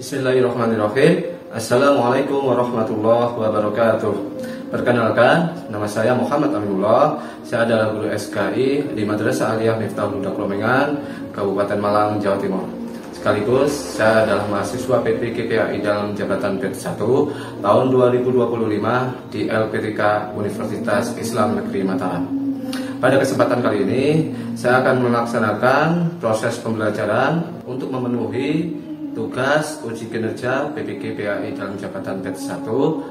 Bismillahirrahmanirrahim. Assalamualaikum warahmatullahi wabarakatuh. Perkenalkan, nama saya Muhammad Aminullah. Saya adalah guru SKI di Madrasah Aliyah Miftahul Huda Klomengan, Kabupaten Malang, Jawa Timur. Sekaligus saya adalah mahasiswa PPKPAI dalam jabatan PET 1 tahun 2025 di LPTK Universitas Islam Negeri Mataram. Pada kesempatan kali ini, saya akan melaksanakan proses pembelajaran untuk memenuhi tugas uji kinerja PPKPAI dalam jabatan PET 1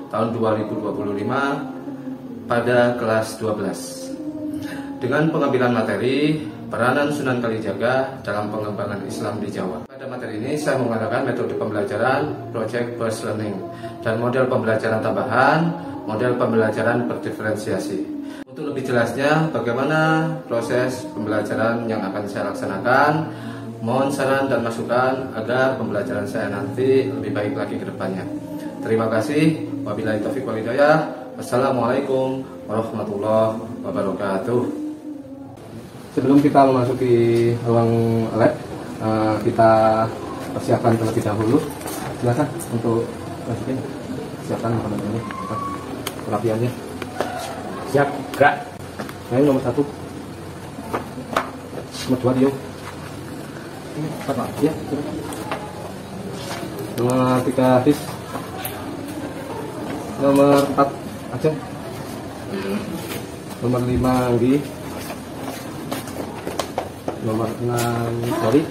tahun 2025 pada kelas 12 dengan pengambilan materi peranan Sunan Kalijaga dalam pengembangan Islam di Jawa. Pada materi ini saya menggunakan metode pembelajaran Project Based Learning dan model pembelajaran tambahan, model pembelajaran berdiferensiasi. Untuk lebih jelasnya bagaimana proses pembelajaran yang akan saya laksanakan, mohon saran dan masukan agar pembelajaran saya nanti lebih baik lagi ke depannya. Terima kasih. Wabillahi taufiq wal hidayah. Wassalamualaikum warahmatullahi wabarakatuh. Sebelum kita memasuki ruang lab, kita persiapkan terlebih dahulu. Silakan untuk masukin. Siapkan makanan ini. Perapiannya. Siap, gerak. Nah, nomor 1. Nomor 2 Dio. Ya, nomor 3 Hafiz. Nomor 4 Aceh. Nomor 5 Anggi. Nomor 6 Tori.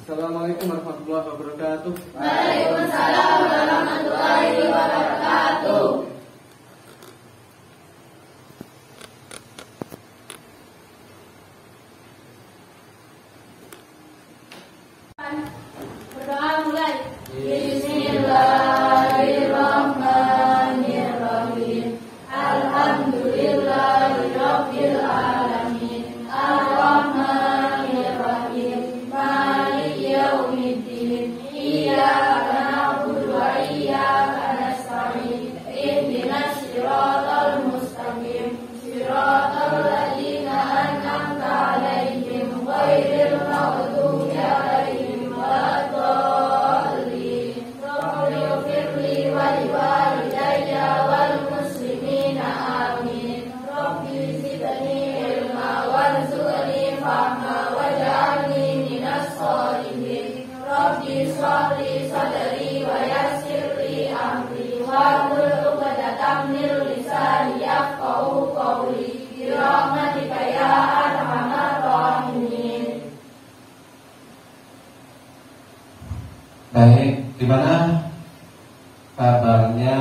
Assalamualaikum warahmatullahi wabarakatuh. Waalaikumsalam warahmatullahi wabarakatuh. Berdoa mulai. Bismillahirrahmanirrahim. Alhamdulillahirabbil alamin. Arrahmanirrahim. Maliki yaumiddin. Iyyaka na'budu wa iyyaka nasta'in. Ihdinas siratal mustaqim. Siratal ladzina an'amta 'alaihim ghairil maghdubi 'alaihim waladdallin. Rabbi ighfirli wa liwalidayya wal muslimina amin. Rabbi zidni ilma warzuqni fahma waj'alni minas sholihin. Rabbi shrahli sadri wa yassirli amri wahlul 'uqdatam min lisani yafqahu qawli bi rahmatika ya arhamar rahimin. Baik, gimana kabarnya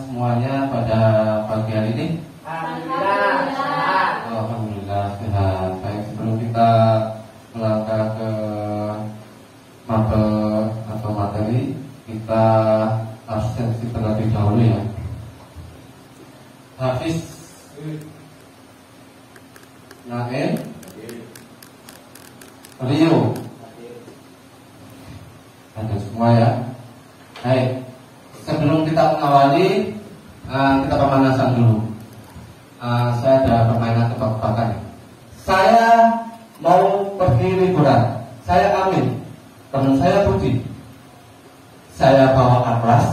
semuanya pada pagi hari ini? Alhamdulillah. Alhamdulillah sehat. Baik, sebelum kita melangkah ke mapel atau materi, kita absensi terlebih dahulu ya. Hafiz, Nael, Rio, ada semua ya. Baik, sebelum kita mengawali, kita pemanasan dulu. Saya ada permainan tebak-tebakan. Saya mau pergi liburan. Saya Amin, teman saya Budi. Saya bawa atlas,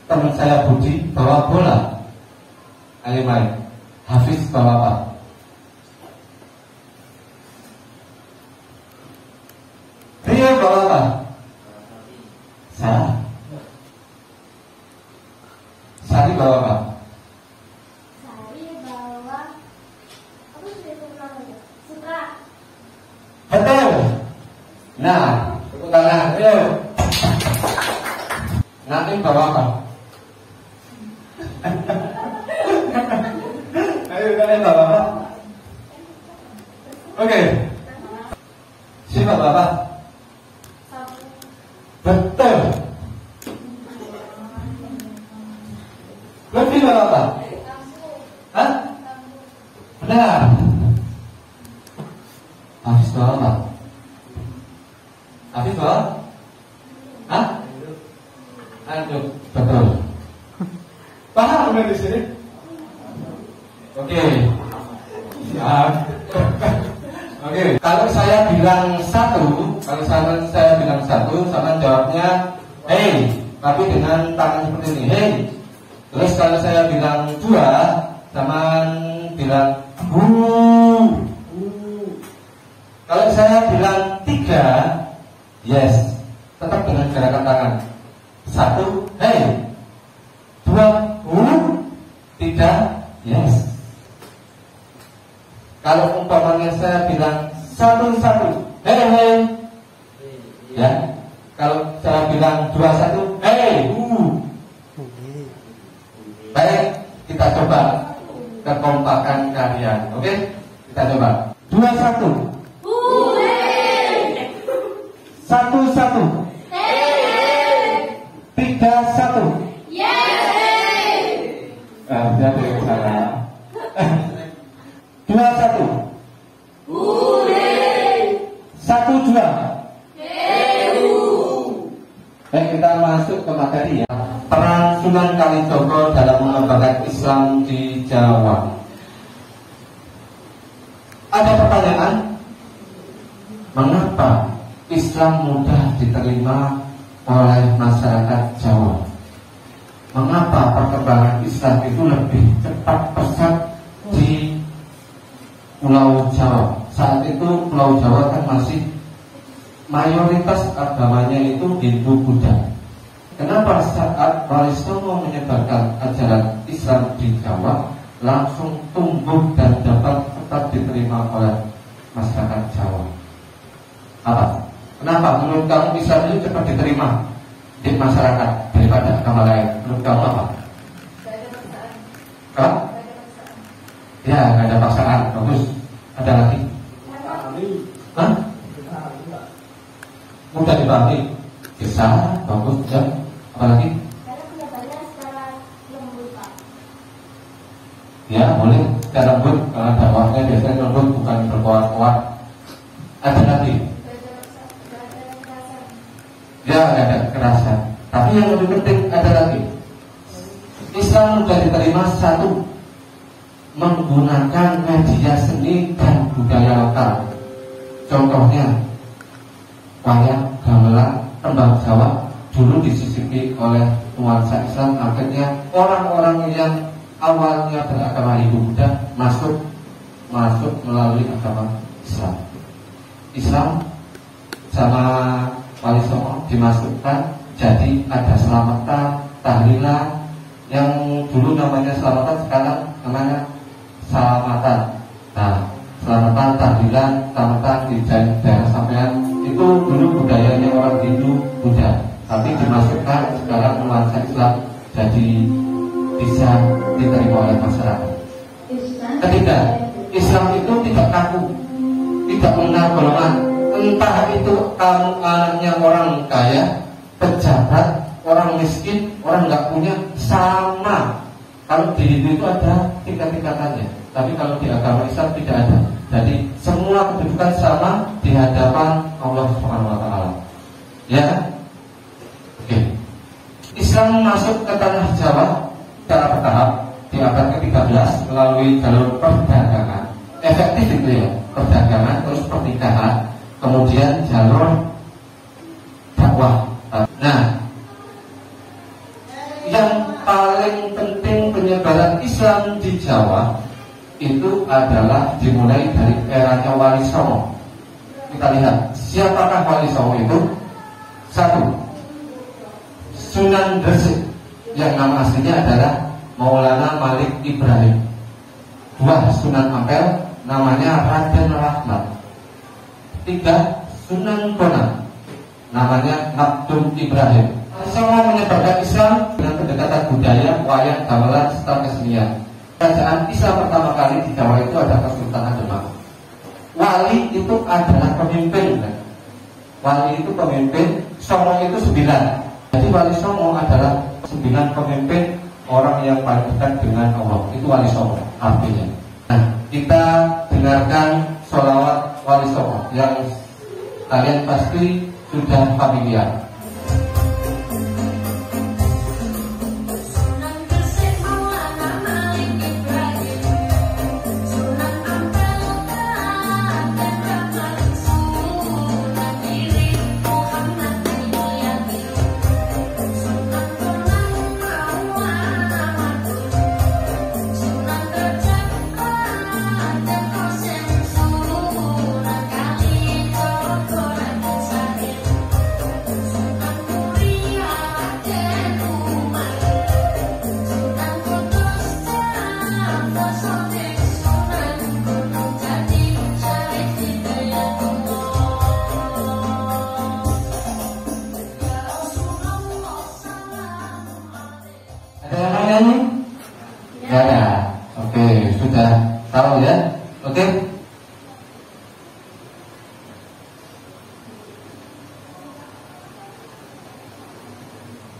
teman saya Budi bawa bola. Ayo main. Hafiz bawa apa? Rio bawa apa? Salah. Sari bawa apa? Sari bawa apa sudah namanya? Sutra. Betul. Nah, tepuk tangan. Ayo. Naim bawa apa? Ayo kalian bawa apa? Oke. Siapa bawa apa? Betul. Lebih bawa apa? Hah? Benar. Habis bawa apa? Habis bawa? Hah? Aduh, betul. Paham kan di sini? Oke. Siap. Oke. Kalau saya bilang satu, sama jawabnya hey, tapi dengan tangan seperti ini. Hey. Terus kalau saya bilang dua, sama bilang Kalau saya bilang tiga, yes, tetap dengan gerakan tangan. Satu, hey. Dua, tiga, yes. Kalau umpamanya saya bilang satu, hey. Ya. Kalau saya bilang dua, satu, hey. Baik, kita coba kekompakan kalian. Oke? Kita coba. 2, 1. Satu, 1. 3, 1. Dia tidak salah. 2, 1. 1, 2. Baik, kita masuk ke materi ya. Peran Sunan Kalijogo dalam mengembangkan Islam di Jawa. Ada pertanyaan, mengapa Islam mudah diterima oleh masyarakat Jawa? Mengapa perkembangan Islam itu lebih cepat pesat di Pulau Jawa? Saat itu Pulau Jawa kan masih mayoritas agamanya itu Hindu-Buddha. Kenapa saat Wali Songo menyebarkan ajaran Islam di Jawa langsung tumbuh dan dapat tetap diterima oleh masyarakat Jawa? Apa? Kenapa menurut kamu Islam itu cepat diterima di masyarakat daripada agama lain? Menurut kamu apa? Apa? Ya, nggak ada paksaan. Bagus. Ada lagi? Hah? Mudah dipahami. Kisah, bagus. Ya. Apa lagi? Ya, boleh secara lembut. Karena dakwahnya biasanya lembut, bukan berkuat-kuat. Ada lagi? Ya, ada kekerasan. Tapi yang lebih penting ada lagi. Islam sudah diterima satu, menggunakan media seni dan budaya lokal. Contohnya wayang, gamelan, tembang Jawa dulu disisipi oleh nuansa Islam. Akhirnya orang-orang yang awalnya beragama Hindu-Buddha masuk melalui agama Islam. Islam sama Wali Songo dimasukkan, jadi ada selamatan, tahlilan. Yang dulu namanya selamatan, sekarang namanya salamatan. Nah, selamatan, tahlilan, selamatan di daerah sampean itu dulu budayanya orang Hindu Buddha, tapi dimasukkan sekarang nuansa Islam, jadi bisa diterima oleh masyarakat. Ketiga, Islam itu tidak kaku, tidak mengenal golongan. Entah itu kamu anaknya orang kaya, pejabat, orang miskin, orang nggak punya, sama. Kalau di Hindu itu ada tingkat-tingkatannya, tapi kalau di agama Islam tidak ada. Jadi semua kedudukan sama di hadapan Allah Subhanahu wa taala. Ya. Oke. Islam masuk ke tanah Jawa secara bertahap di abad ke-13 melalui jalur perdagangan. Efektif itu ya, perdagangan, terus pernikahan, kemudian jalur dakwah. Nah, yang paling penting penyebaran Islam di Jawa itu adalah dimulai dari eranya Wali Songo. Kita lihat siapakah Wali Songo itu. Satu, Sunan Gresik, yang nama aslinya adalah Maulana Malik Ibrahim. Dua, Sunan Ampel, namanya Raden Rahmat. Tiga, Sunan Bonang, namanya Makdum Ibrahim. Semua menyebarkan Islam dengan pendekatan budaya, wayang, gamelan, serta kesenian. Kerajaan Islam pertama kali di Jawa itu ada Kesultanan Demak. Wali itu adalah pemimpin. Wali itu pemimpin, Songo itu 9. Jadi Wali Songo adalah 9 pemimpin, orang yang paling dekat dengan Allah. Itu Wali Songo artinya. Nah, kita dengarkan sholawat Wali Songo yang kalian pasti sudah familiar.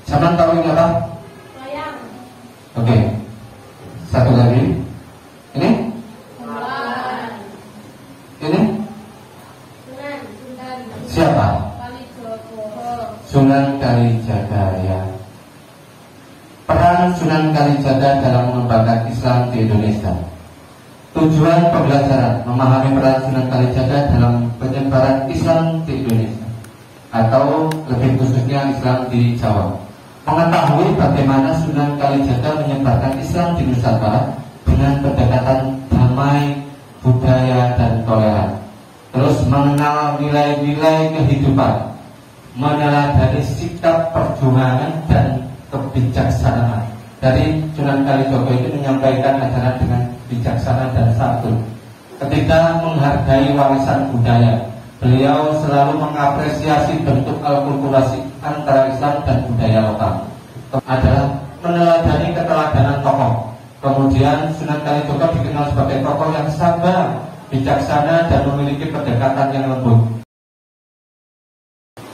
Zaman tahu ini apa? Wayang. Oke. Satu lagi. Ini? Gamelan. Ini? Sunan. Siapa? Kalijogo. Sunan Kalijaga ya. Peran Sunan Kalijaga dalam mengembangkan Islam di Indonesia. Tujuan pembelajaran memahami peran Sunan Kalijaga dalam penyebaran Islam di Indonesia, atau lebih khususnya Islam di Jawa. Mengetahui bagaimana Sunan Kalijaga menyebarkan Islam di Nusantara dengan pendekatan damai, budaya, dan toleran. Terus mengenal nilai-nilai kehidupan, meneladani sikap perjuangan dan kebijaksanaan. Dari Sunan Kalijogo itu menyampaikan ajaran dengan bijaksana dan santun. Ketika menghargai warisan budaya, beliau selalu mengapresiasi bentuk akulturasi antara Islam dan budaya lokal. Adalah meneladani keteladanan tokoh. Kemudian Sunan Kalijogo dikenal sebagai tokoh yang sabar, bijaksana, dan memiliki pendekatan yang lembut.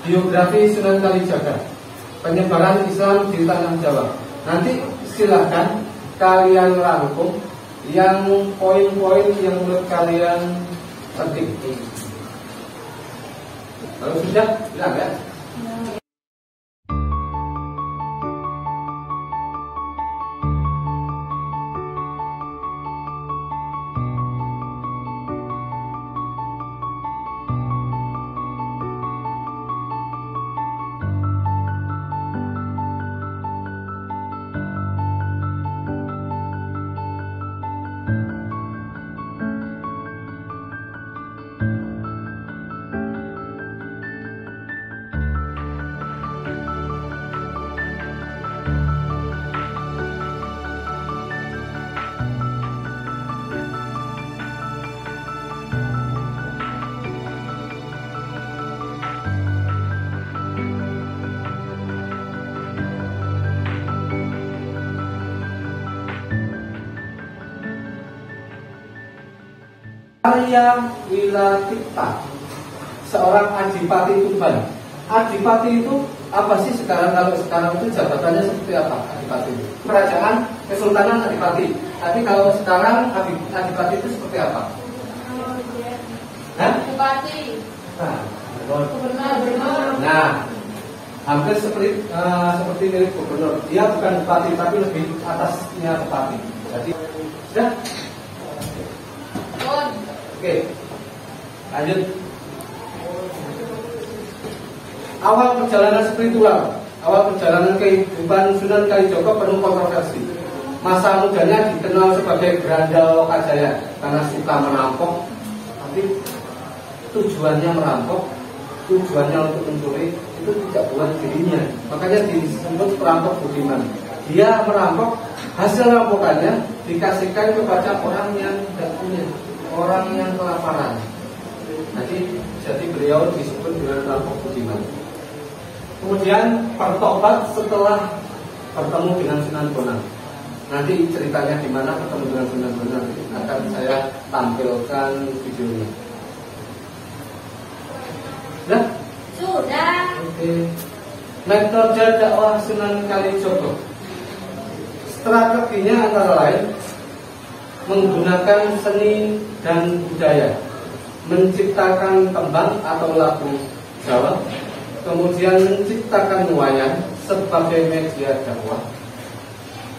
Biografi Sunan Kalijaga, penyebaran Islam di tanah Jawa. Nanti silahkan kalian rangkum yang poin-poin yang menurut kalian penting. Kalau sudah, bilang ya. Arya Wilatipta, seorang adipati Tuban. Adipati itu apa sih sekarang? Kalau sekarang itu jabatannya seperti apa? Adipati itu kerajaan, kesultanan adipati. Tapi kalau sekarang adipati itu seperti apa? Bupati. Gubernur. Nah, hampir seperti milik gubernur. Dia bukan bupati, tapi lebih atasnya bupati. Jadi sudah. Oke, lanjut. Awal perjalanan spiritual, awal perjalanan kehidupan Sunan Kalijogo penuh kontroversi. Masa mudanya dikenal sebagai Berandal Lokajaya karena suka merampok, tapi tujuannya merampok, tujuannya untuk mencuri, itu tidak buat dirinya. Makanya disebut perampok budiman. Dia merampok, hasil rampokannya dikasihkan kepada orang yang tidak punya, orang yang kelaparan. Jadi beliau disebut dengan perampok budiman. Kemudian bertobat setelah bertemu dengan Sunan Bonang. Nanti ceritanya gimana ketemu dengan Sunan Bonang akan saya tampilkan videonya. Sudah? Sudah. Oke. Metode dakwah Sunan Kalijogo. Strateginya antara lain menggunakan seni dan budaya, menciptakan tembang atau lagu Jawa, kemudian menciptakan wayang sebagai media dakwah,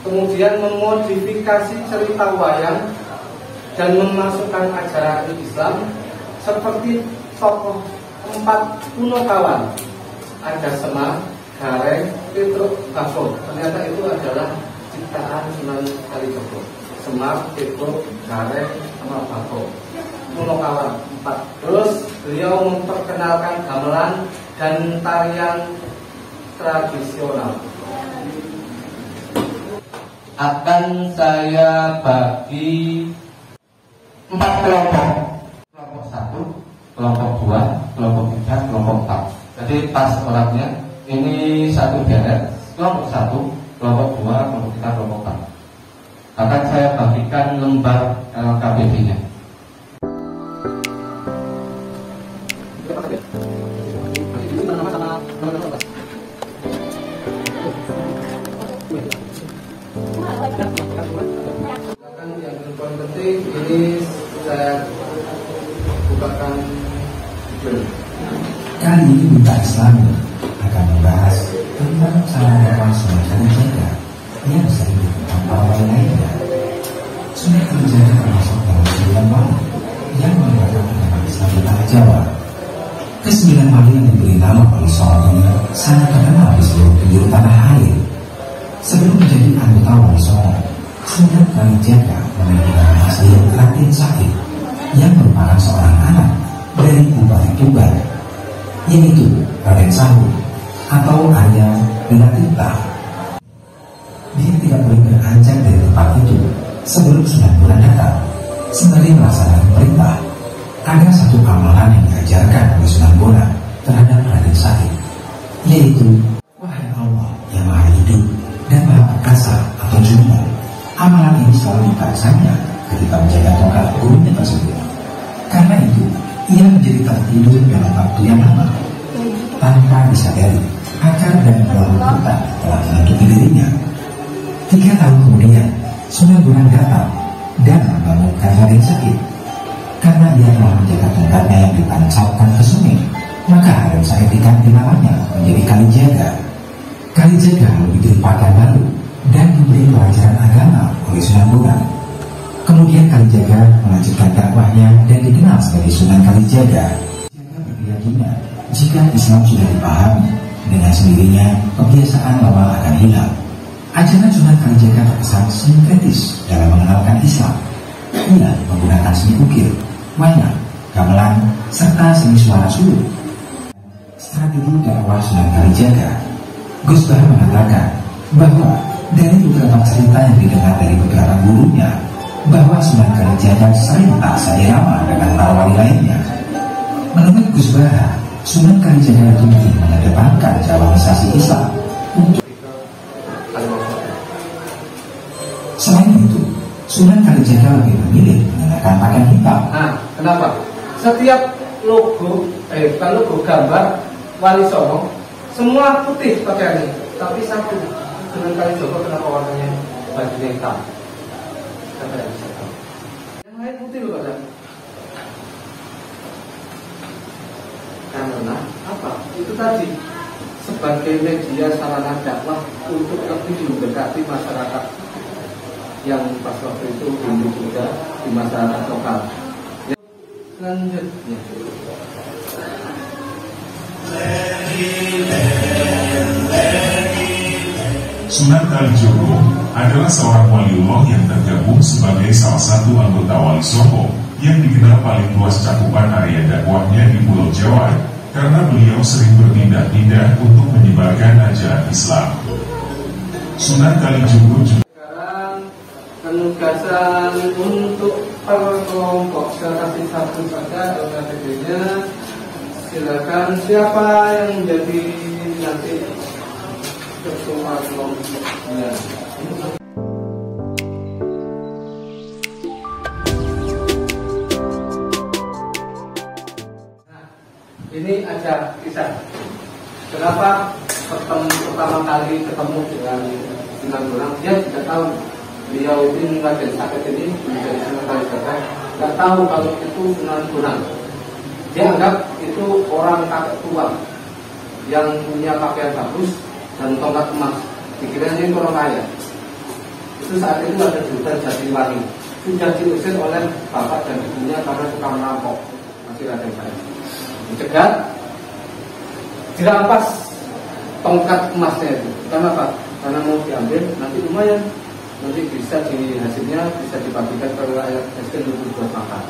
kemudian memodifikasi cerita wayang dan memasukkan ajaran Islam seperti tokoh 4 Punokawan, ada Semar, Gareng, Petruk, Bako. Ternyata itu adalah ciptaan Sunan Kalijogo. Semar, Petruk, Gareng, sama Bako. Punokawan 4. Terus beliau memperkenalkan gamelan dan tarian tradisional. Akan saya bagi 4 kelompok. Kelompok 1, kelompok 2, kelompok 3, kelompok 4. Jadi pas orangnya ini satu deret. Kelompok 1, kelompok 2, kelompok 3, kelompok 4. Akan saya bagikan lembar LKPD-nya. Kali ini Duta Islam akan membahas tentang cara dakwah sunnah kalijaga yang sering dilakukan para wali lainnya. Sunnah kalijaga termasuk dalam 9 wali yang melibatkan agama Islam di tanah Jawa. Ke-9 wali yang diberi nama Wali Songo ini sangat terkenal di seluruh penjuru tanah air. Sebelum menjadi anggota Wali Songo, Sunan Kalijaga memiliki nama asli Raden Said yang merupakan seorang anak dari Bupati Tuban, yaitu Raden Sahu atau Arya Winatita. Dia tidak boleh beranjak dari tempat itu sebelum 9 bulan datang, sembari melaksanakan perintah. Ada satu amalan yang diajarkan oleh Sunan Bonang terhadap Raden Said, yaitu, wahai Allah yang maha hidup dan maha perkasa atau Juno. Amalan ini selalu dipakainya ketika menjaga tongkat gurunya tersebut. Karena itu, ia menjadi tertidur dalam waktu yang lama tanpa disadari akar dan buah hutan telah menutupi dirinya. 3 tahun kemudian, Sunan Bonang datang dan membangunkan Raden Said. Karena ia telah menjaga tongkatnya yang ditancapkan ke sungai, maka Raden Said diganti namanya menjadi Kalijaga. Kalijaga lalu diberi pakaian baru dan memberi pelajaran agama oleh Sunan Bonang. Kemudian Kalijaga melanjutkan dakwahnya dan dikenal sebagai Sunan Kalijaga. Kalijaga berkeyakinan jika Islam sudah dipahami, dengan sendirinya kebiasaan lama akan hilang. Ajaran Sunan Kalijaga terkesan sinkretis dalam mengenalkan Islam. Ia menggunakan seni ukir, wayang, gamelan, serta seni suara suluk. Strategi dakwah Sunan Kalijaga. Gus Bah mengatakan bahwa dari beberapa cerita yang didengar dari beberapa gurunya, bahwa Sunan Kalijaga sering tak seirama dengan para wali lainnya. Menurut Gus Bah, Sunan Kalijaga itu ingin mengedepankan Jawaisasi Islam untuk. Selain itu, Sunan Kalijaga lebih memilih mengenakan pakaian hitam. Nah, kenapa? Setiap logo, gambar Wali Songo, semua putih pakaiannya, tapi satu Sunan Kalijaga kenapa warnanya bajunya hitam? Yang lain putih loh, Pak. Karena apa? Itu tadi sebagai media sarana dakwah untuk lebih mendekati masyarakat yang pas waktu itu Hindu juga di masyarakat lokal. Selanjutnya, Sunan Kalijogo adalah seorang waliullah yang tergabung sebagai salah satu anggota Wali Songo yang dikenal paling luas cakupan area dakwahnya di Pulau Jawa karena beliau sering berpindah-pindah untuk menyebarkan ajaran Islam. Sunan Kalijogo juga penugasan untuk kelompok kasih satu saja LKPD-nya. Silakan siapa yang menjadi nanti ketua kelompoknya. Nah, ini ada kisah. Kenapa pertama kali ketemu dengan Sunan Bonang? Dia tidak tahu. Beliau ini Raden Said ini menjadi Sunan Kalijaga, nggak tahu kalau itu Sunan Bonang. Dia anggap itu orang kakek tua yang punya pakaian bagus dan tongkat emas. Dikiranya itu orang kaya. Itu saat itu ada Sultan Jatiwangi, sudah diusir oleh bapak dan ibunya karena suka merampok. Masih Raden Said dicegat, dirampas tongkat emasnya itu. Kenapa? Karena mau diambil nanti lumayan. Nanti bisa hasilnya bisa dibagikan ke rakyat miskin untuk buat makan.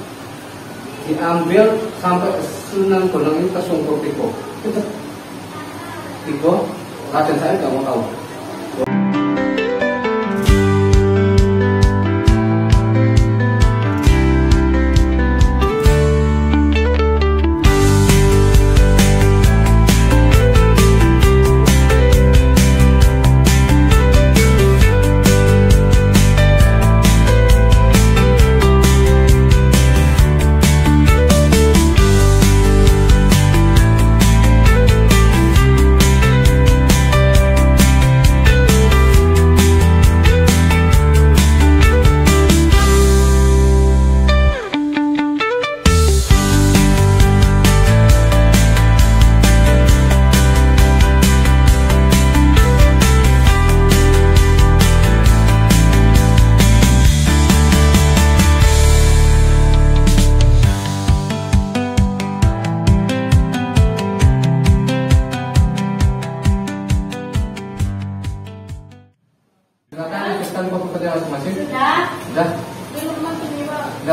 Diambil sampai Sunan Bonang itu tersungkur Tiko. Tiko, Raden Said nggak mau tahu.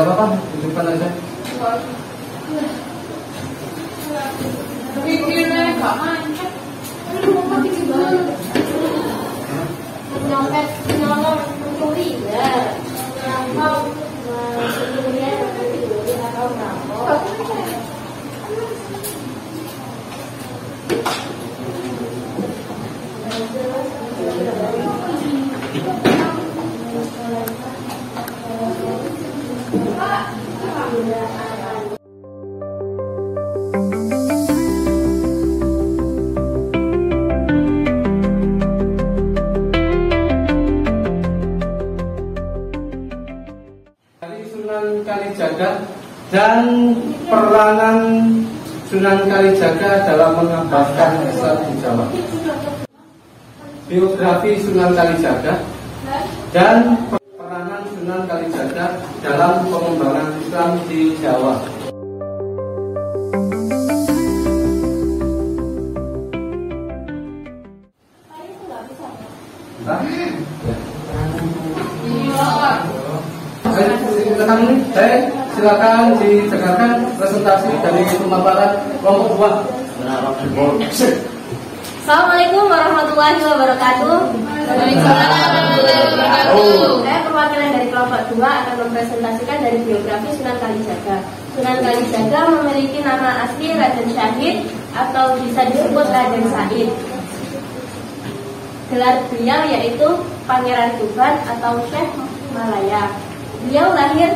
Tidak apa-apa, hidupkan aja. Pikirnya gak mancet. Aduh, mati juga. Nyopet, nyolong, mencuri ya. Ngerampok, mencuri atau ngerampok. Sunan Kalijaga dan peranan Sunan Kalijaga dalam mengabarkan Islam di Jawa. Biografi Sunan Kalijaga dan peranan Sunan Kalijaga dalam pengembangan Islam di Jawa. Silakan didengarkan presentasi dari pemaparan kelompok 2. Assalamualaikum warahmatullahi wabarakatuh. Waalaikumsalam warahmatullahi wabarakatuh. Saya perwakilan dari kelompok 2 akan mempresentasikan dari biografi Sunan Kalijaga. Sunan Kalijaga memiliki nama asli Raden Syahid atau bisa disebut Raden Said. Gelar beliau yaitu Pangeran Tuban atau Syekh Malaya. Beliau lahir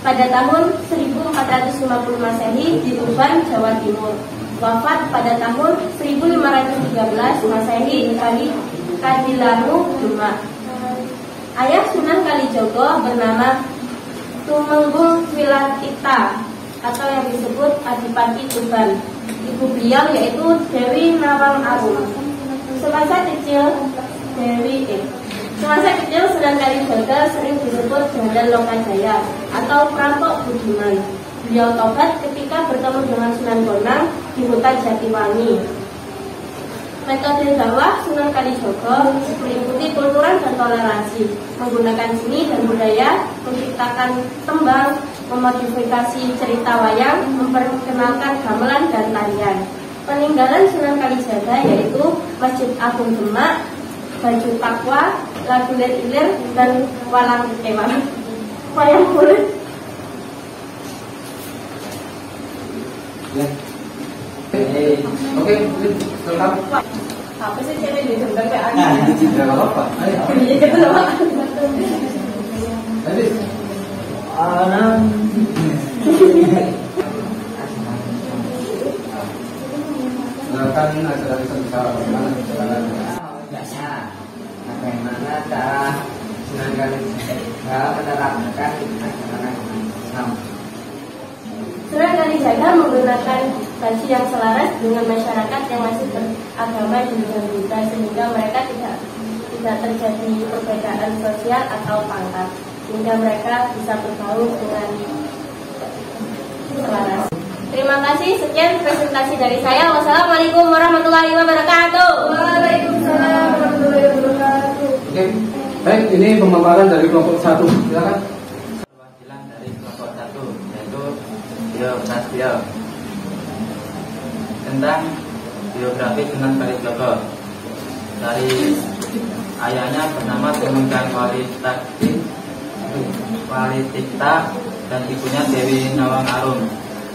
pada tahun 1450 Masehi di Tuban, Jawa Timur. Wafat pada tahun 1513 Masehi di Kadilangu, Demak. Ayah Sunan Kalijaga bernama Tumenggung Wilatita atau yang disebut Adipati Tuban. Ibu beliau yaitu Dewi Nawang Arum. Semasa kecil Sunan Kalijaga sering disebut Janda Lokajaya atau perampok budiman. Beliau tobat ketika bertemu dengan Sunan Bonang di hutan Jatiwangi. Metode dakwah Sunan Kalijaga meliputi kulturan dan toleransi, menggunakan seni dan budaya, menciptakan tembang, memodifikasi cerita wayang, memperkenalkan gamelan dan tarian. Peninggalan Sunan Kalijaga yaitu Masjid Agung Demak, Baju Takwa, Lagu Lir-Ilir, dan wayang kulit. Oke, silakan. Apa sih cewek di sebelah kayak Nah, ini tidak apa-apa. Ayo. Iya gitu loh. Jadi, silakan acara sebentar. Biasa, bagaimana cara Sunan Kalijaga menerapkan ajaran Islam? Sunan Kalijaga menggunakan baju yang selaras dengan masyarakat yang masih beragama Hindu-Buddha sehingga mereka tidak terjadi perbedaan sosial atau pangkat, sehingga mereka bisa bergaul dengan selaras. Terima kasih, sekian presentasi dari saya. Wassalamualaikum warahmatullahi wabarakatuh. Waalaikumsalam warahmatullahi wabarakatuh. Oke, baik, ini pemaparan dari kelompok 1. Silakan. Perwakilan dari kelompok 1 yaitu beliau tentang biografi Sunan Kalijaga. Dari ayahnya bernama Tumenggung Wilatita dan ibunya Dewi Nawang Arum.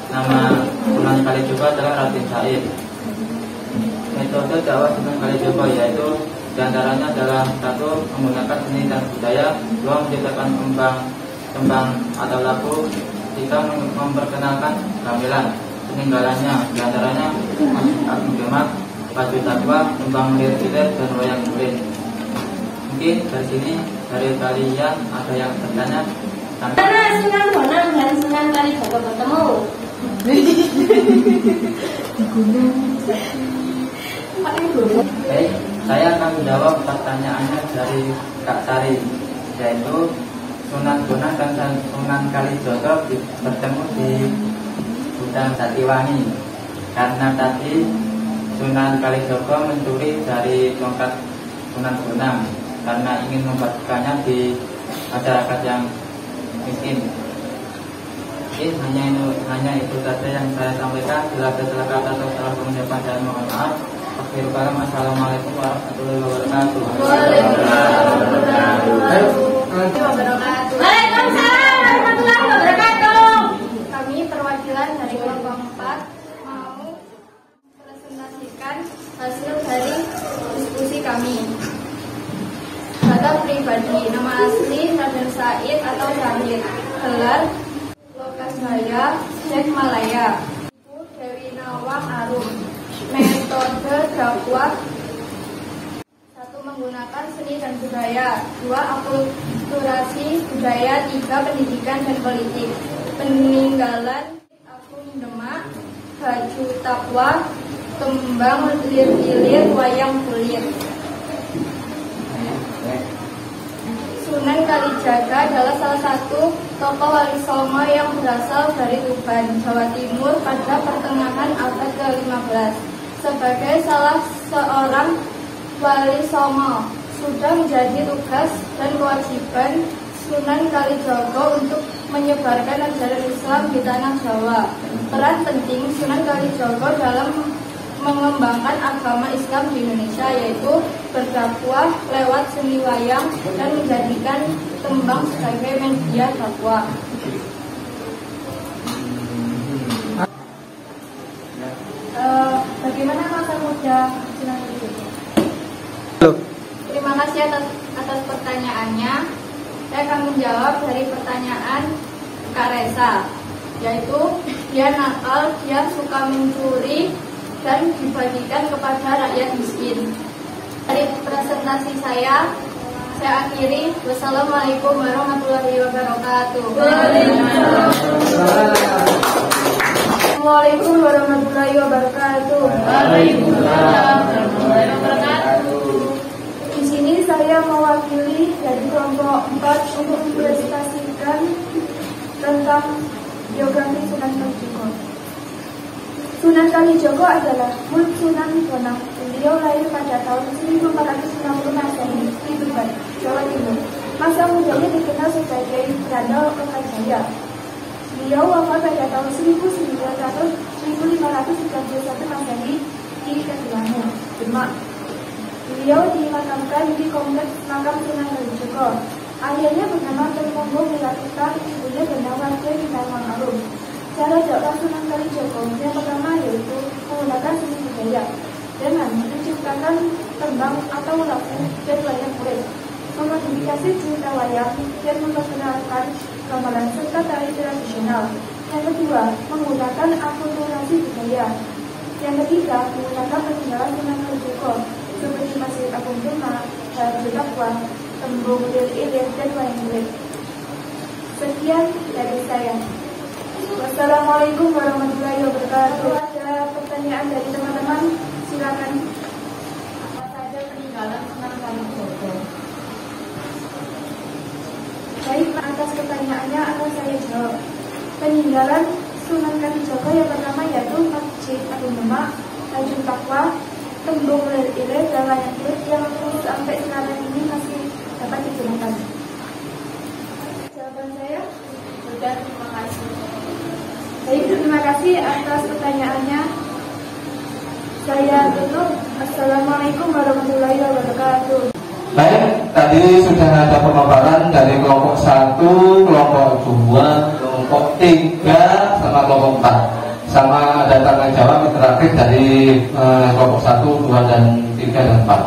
Nama Sunan Kalijaga adalah Raden Said. Metode dakwah Sunan Kalijaga yaitu diantaranya adalah 1. Menggunakan seni dan budaya, 2. Menciptakan tembang atau lagu, 3. Memperkenalkan gamelan. Peninggalannya diantaranya Masjid Agung Demak, Baju Takwa, tembang Lir-Ilir, dan wayang kulit. Mungkin dari sini dari kalian ada yang bertanya Mana Sunan Bonang dan Sunan Kalijaga bertemu? Baik, saya akan menjawab pertanyaannya dari Kak Sari, yaitu Sunan Bonang dan Sunan Kalijaga bertemu di hutan Jatiwangi. Karena tadi Sunan Kalijaga mencuri dari tongkat Sunan Bonang karena ingin membagikannya di masyarakat yang miskin. Mungkin hanya itu saja yang saya sampaikan. Bila ada salah kata atau salah pengucapan saya mohon maaf. Assalamualaikum warahmatullahi wabarakatuh. Waalaikumsalam warahmatullahi wabarakatuh. Kami perwakilan dari kelompok 4 mau presentasikan hasil dari diskusi kami. Data pribadi, nama asli Raden Said atau Syahid, gelar Lokajaya, Syekh Malaya, Ibu Dewi Nawang Arum. Metode dakwah: 1. Menggunakan seni dan budaya. 2. Akulturasi budaya. 3. Pendidikan dan politik. Peninggalan Agung Demak, Baju Takwa, Kembang Lir-ilir, Wayang Kulit. Sunan Kalijaga adalah salah satu tokoh wali songo yang berasal dari Tuban, Jawa Timur pada pertengahan abad ke-15. Sebagai salah seorang wali songo, sudah menjadi tugas dan kewajiban Sunan Kalijaga untuk menyebarkan ajaran Islam di tanah Jawa. Peran penting Sunan Kalijaga dalam mengembangkan agama Islam di Indonesia yaitu berdakwah lewat seni wayang dan menjadikan tembang sebagai media dakwah. Bagaimana masa muda Sunan Kalijaga? Terima kasih atas pertanyaannya. Saya akan menjawab dari pertanyaan Kak Reza, yaitu dia nakal, dia suka mencuri dan dibagikan kepada rakyat miskin. Dari presentasi saya akhiri. Wassalamualaikum warahmatullahi wabarakatuh. Waalaikumsalam warahmatullahi wabarakatuh. Di sini saya mewakili dari kelompok 4 untuk mempresentasikan tentang biografi Sunan Kalijaga. Sunan Kalijaga adalah murid Sunan Bonang. Beliau lahir pada tahun 1460 Masehi di Tuban, Jawa Timur. Masa mudanya dikenal sebagai Randa Lokajaya. Beliau wafat pada tahun 1531 Masehi di Kedulanu, Demak. Beliau dimakamkan di kompleks makam Sunan Kalijaga. Ayahnya bernama Temonggo Milatika, ibunya bernama Dewi Nawang Arum. Cara dakwah Sunan Kalijaga yang pertama yaitu menggunakan seni budaya dengan menciptakan tembang atau lagu dan wayang kulit, memodifikasi cerita wayang dan memperkenalkan gamelan serta tari tradisional. Yang kedua, menggunakan akulturasi budaya. Yang ketiga, menggunakan peninggalan Sunan Kalijaga seperti Masjid Agung Demak, Baju Takwa, Tembung Lir-ilir, dan wayang kulit. Sekian dari saya. Wassalamualaikum warahmatullahi wabarakatuh. Ada pertanyaan dari teman-teman? Silakan. Apa saja peninggalan Sunan Kalijaga? Baik, atas pertanyaannya akan saya jawab. Peninggalan Sunan Kalijaga yang pertama yaitu Masjid Agung Demak, Baju Takwa, Tembung Lir-ilir, dan wayang kulit yang sampai sekarang ini masih dapat digunakan. Jawaban saya Sudah, terima kasih. Baik, terima kasih atas pertanyaannya. Saya tutup. Assalamualaikum warahmatullahi wabarakatuh. Baik, tadi sudah ada pemaparan dari kelompok 1, kelompok 2, kelompok 3, sama kelompok 4. Sama ada tanya jawab terakhir dari kelompok 1, 2, dan 3, dan 4.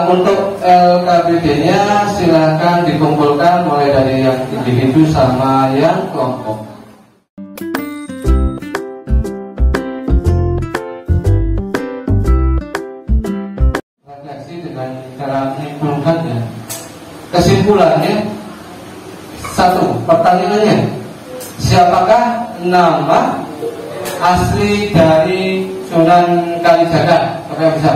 Untuk LKPD-nya silakan dikumpulkan mulai dari yang individu sama yang kelompok. Dengan cara menyimpulkannya, kesimpulannya 1. Pertanyaannya, siapakah nama asli dari Sunan Kalijaga? Siapa yang bisa?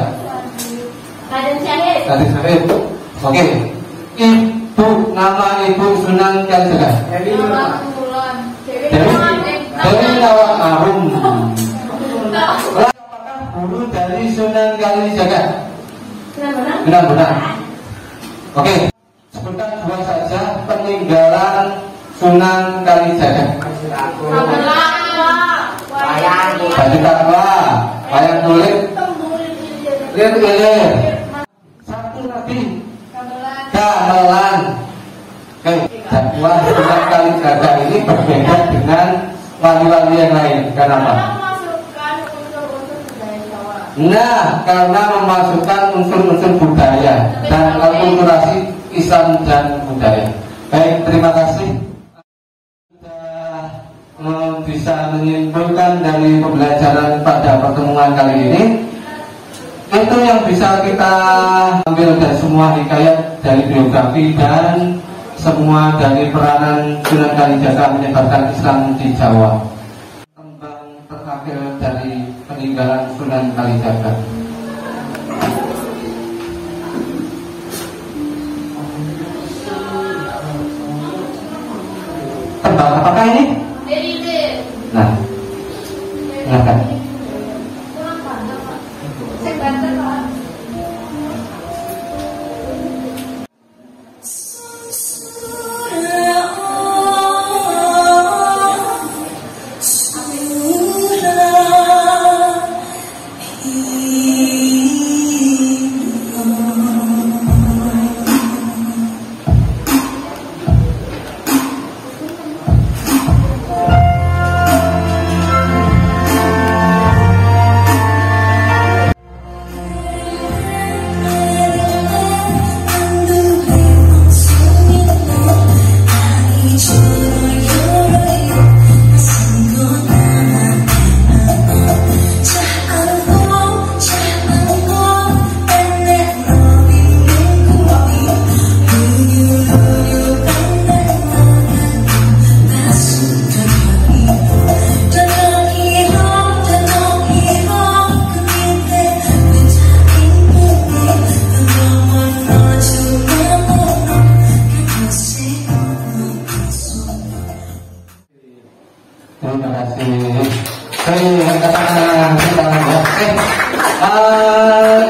Raden Syahid. Raden Syahid. Oke. Ibu, nama ibu Sunan Kalijaga? Nawang Kulon. Dewi Nawang Arum. Siapakah guru dari Sunan Kalijaga? Benar. Oke, sebutkan 2 saja peninggalan Sunan Kalijaga. Baju takwa, wayang kulit, lilir. Satu lagi, gamelan. Oke, dakwah Sunan Kalijaga ini berbeda dengan wali-wali yang lain. Kenapa? Nah, karena memasukkan unsur-unsur budaya dan akulturasi Islam dan budaya. Baik, terima kasih. Sudah bisa menyimpulkan dari pembelajaran pada pertemuan kali ini. Itu yang bisa kita ambil dari semua hikayat dari biografi dan semua dari peranan Sunan Kalijaga menyebarkan Islam di Jawa. Tembang terakhir dari peninggalan Sunan Kalijaga. Tembang apakah ini? Nah, silakan.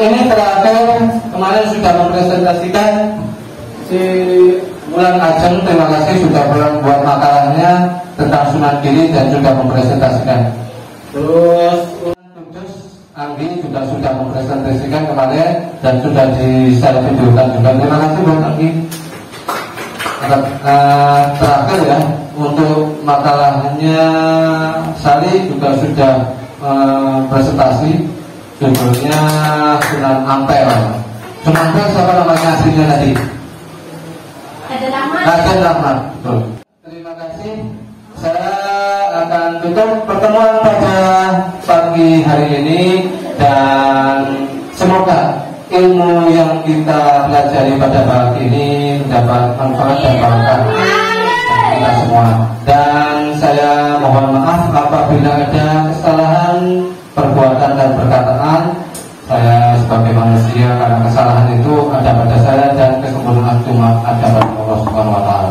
Ini terakhir kemarin sudah mempresentasikan si Wulan Ajeng. Terima kasih sudah membuat makalahnya tentang Sunan Giri dan sudah mempresentasikan. Terus Kudus Anggi juga sudah mempresentasikan kemarin dan sudah saya videokan juga. Terima kasih buat Anggi. Terakhir ya, untuk makalahnya Sari juga sudah presentasi, judulnya Sunan Ampel. Sunan Ampel siapa namanya aslinya tadi? Raden Rahmat. Terima kasih. Saya akan tutup pertemuan pada pagi hari ini dan semoga ilmu yang kita pelajari pada pagi ini mendapat manfaat dan barokah kita semua. Dan saya mohon maaf apabila ada kesalahan perbuatan dan perkataan. Saya sebagai manusia, karena kesalahan itu ada pada saya dan kesempurnaan cuma ada pada Allah Subhanahu wa taala.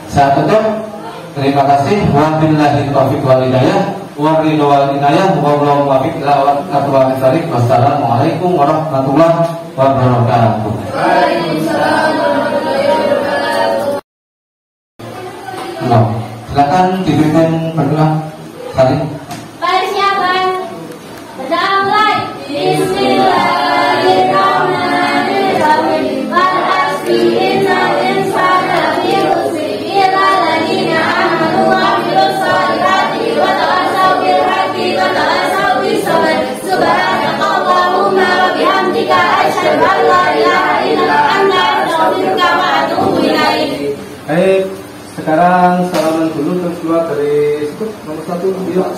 Saya tutup. Terima kasih. Wabillahi taufiq wal hidayah. Wabillahi wal hidayah. Wallahu muwaffiq ila aqwamit thariq. Wassalamualaikum warahmatullahi wabarakatuh. Waalaikumsalam warahmatullahi wabarakatuh. Silakan dipimpin berdoa. Saling. Persiapan. Berdamai. Bismillahirrahmanirrahim. Wal asri innal insana lafi khusr illa alladziina aamanu wa 'amilus shalihati wa tawassaw bil haqqi wa tawassaw bis sabr. Subhanakallahumma wa bihamdika asyhadu an la ilaha illa anta astaghfiruka wa atubu ilaik. Baik, sekarang salaman dulu terus keluar dari nomor 1. Yuk.